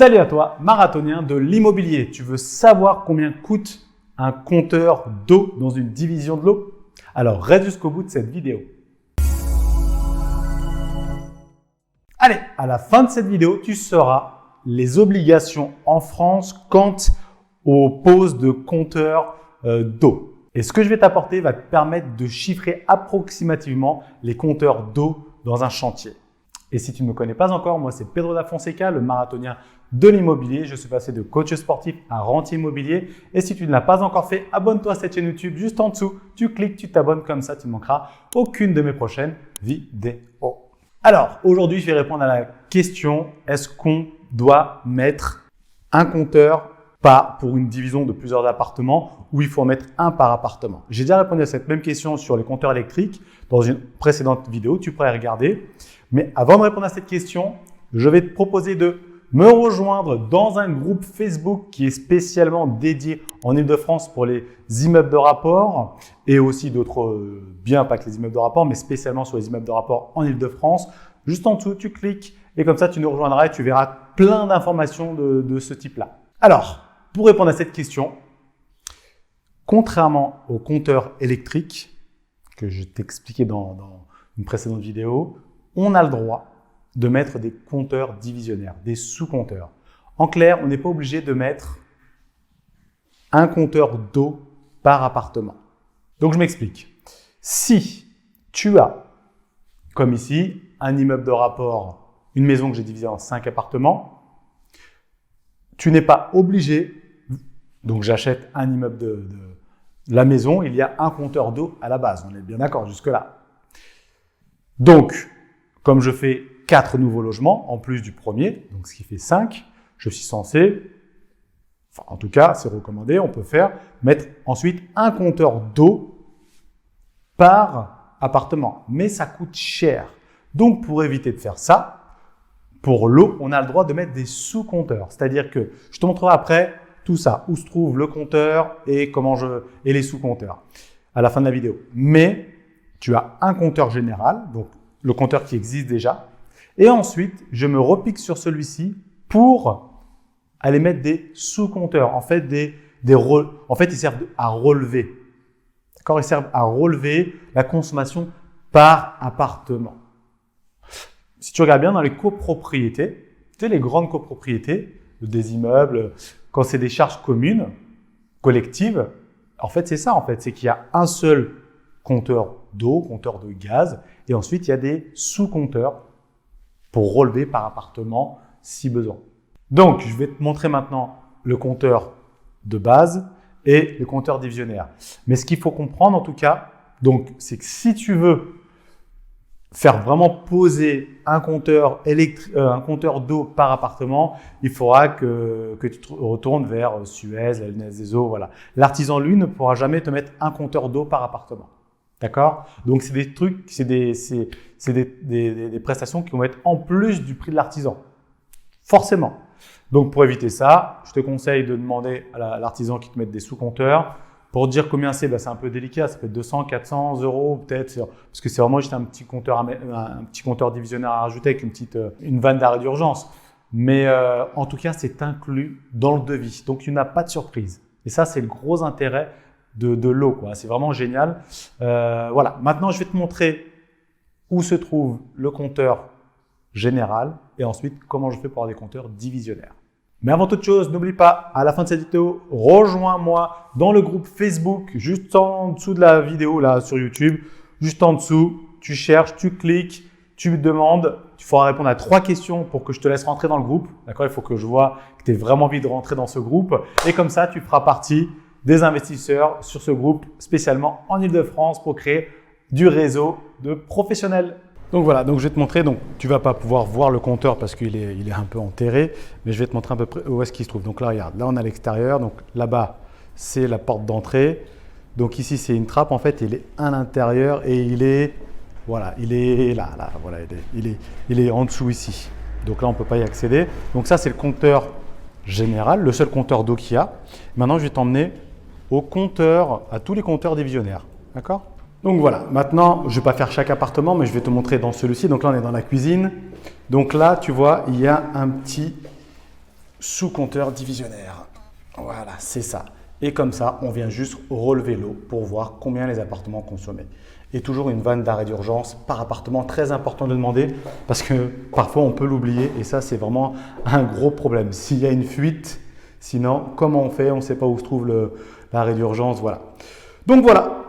Salut à toi, marathonien de l'immobilier. Tu veux savoir combien coûte un compteur d'eau dans une division de l'eau? Alors reste jusqu'au bout de cette vidéo. Allez, à la fin de cette vidéo, tu sauras les obligations en France quant aux poses de compteurs d'eau. Et ce que je vais t'apporter va te permettre de chiffrer approximativement les compteurs d'eau dans un chantier. Et si tu ne me connais pas encore, moi c'est Pedro da Fonseca, le marathonien de l'immobilier. Je suis passé de coach sportif à rentier immobilier. Et si tu ne l'as pas encore fait, abonne-toi à cette chaîne YouTube juste en dessous. Tu cliques, tu t'abonnes, comme ça tu ne manqueras aucune de mes prochaines vidéos. Alors aujourd'hui, je vais répondre à la question, est-ce qu'on doit mettre un compteur pour une division de plusieurs appartements ou il faut en mettre un par appartement? J'ai déjà répondu à cette même question sur les compteurs électriques dans une précédente vidéo, tu pourrais regarder. Mais avant de répondre à cette question, je vais te proposer de me rejoindre dans un groupe Facebook qui est spécialement dédié en Ile-de-France pour les immeubles de rapport et aussi d'autres biens, pas que les immeubles de rapport, mais spécialement sur les immeubles de rapport en Ile-de-France. Juste en dessous, tu cliques et comme ça, tu nous rejoindras et tu verras plein d'informations de ce type-là. Alors, pour répondre à cette question, contrairement aux compteurs électriques que je t'expliquais dans une précédente vidéo, on a le droit de mettre des compteurs divisionnaires, des sous-compteurs. En clair, on n'est pas obligé de mettre un compteur d'eau par appartement. Donc, je m'explique. Si tu as, comme ici, un immeuble de rapport, une maison que j'ai divisée en 5 appartements, tu n'es pas obligé, donc j'achète un immeuble de la maison, il y a un compteur d'eau à la base. On est bien d'accord jusque-là. Donc, comme je fais 4 nouveaux logements en plus du premier, donc ce qui fait 5, je suis censé, enfin en tout cas c'est recommandé, on peut mettre ensuite un compteur d'eau par appartement. Mais ça coûte cher. Donc pour éviter de faire ça, pour l'eau, on a le droit de mettre des sous-compteurs. C'est-à-dire que je te montrerai après tout ça, où se trouve le compteur et et les sous-compteurs à la fin de la vidéo. Mais tu as un compteur général, donc le compteur qui existe déjà. Et ensuite, je me repique sur celui-ci pour aller mettre des sous-compteurs. En fait, ils servent à relever. D'accord? Ils servent à relever la consommation par appartement. Si tu regardes bien dans les copropriétés, tu sais, les grandes copropriétés des immeubles, quand c'est des charges communes, collectives, en fait, c'est ça. En fait, c'est qu'il y a un seul compteur d'eau, compteur de gaz, et ensuite il y a des sous-compteurs pour relever par appartement si besoin. Donc, je vais te montrer maintenant le compteur de base et le compteur divisionnaire. Mais ce qu'il faut comprendre en tout cas, c'est que si tu veux faire vraiment poser un compteur d'eau par appartement, il faudra que tu te retournes vers Suez, la Lyonnaise des Eaux, voilà. L'artisan, lui, ne pourra jamais te mettre un compteur d'eau par appartement. D'accord? Donc, c'est des trucs, c'est des prestations qui vont être en plus du prix de l'artisan. Forcément. Donc, pour éviter ça, je te conseille de demander à l'artisan qui te mette des sous-compteurs. Pour dire combien c'est, c'est un peu délicat. Ça peut être 200, 400 euros peut-être. Parce que c'est vraiment juste un petit compteur divisionnaire à rajouter avec une vanne d'arrêt d'urgence. Mais en tout cas, c'est inclus dans le devis. Donc, tu n'as pas de surprise. Et ça, c'est le gros intérêt de l'eau, quoi. C'est vraiment génial. Voilà. Maintenant, je vais te montrer où se trouve le compteur général et ensuite comment je fais pour avoir des compteurs divisionnaires. Mais avant toute chose, n'oublie pas, à la fin de cette vidéo, rejoins-moi dans le groupe Facebook, juste en dessous de la vidéo là sur YouTube. Juste en dessous, tu cherches, tu cliques, tu me demandes. Tu feras répondre à 3 questions pour que je te laisse rentrer dans le groupe. D'accord? Il faut que je vois que tu aies vraiment envie de rentrer dans ce groupe. Et comme ça, tu feras partie des investisseurs sur ce groupe spécialement en Ile-de-France pour créer du réseau de professionnels. Donc voilà, donc je vais te montrer, donc tu vas pas pouvoir voir le compteur parce qu'il est un peu enterré, mais je vais te montrer un peu près où est-ce qu'il se trouve. Donc là, regarde, là on a l'extérieur, donc là-bas c'est la porte d'entrée. Donc ici c'est une trappe, en fait il est à l'intérieur et il est là, voilà, il est en dessous ici. Donc là on peut pas y accéder. Donc ça c'est le compteur général, le seul compteur d'eau qu'il y a. Maintenant je vais t'emmener à tous les compteurs divisionnaires, d'accord? Donc voilà, maintenant, je ne vais pas faire chaque appartement, mais je vais te montrer dans celui-ci. Donc là, on est dans la cuisine. Donc là, tu vois, il y a un petit sous-compteur divisionnaire. Voilà, c'est ça. Et comme ça, on vient juste relever l'eau pour voir combien les appartements consommaient. Et toujours une vanne d'arrêt d'urgence par appartement, très important de demander parce que parfois on peut l'oublier et ça c'est vraiment un gros problème. S'il y a une fuite, sinon comment on fait? On ne sait pas où se trouve l'arrêt d'urgence, voilà. Donc voilà,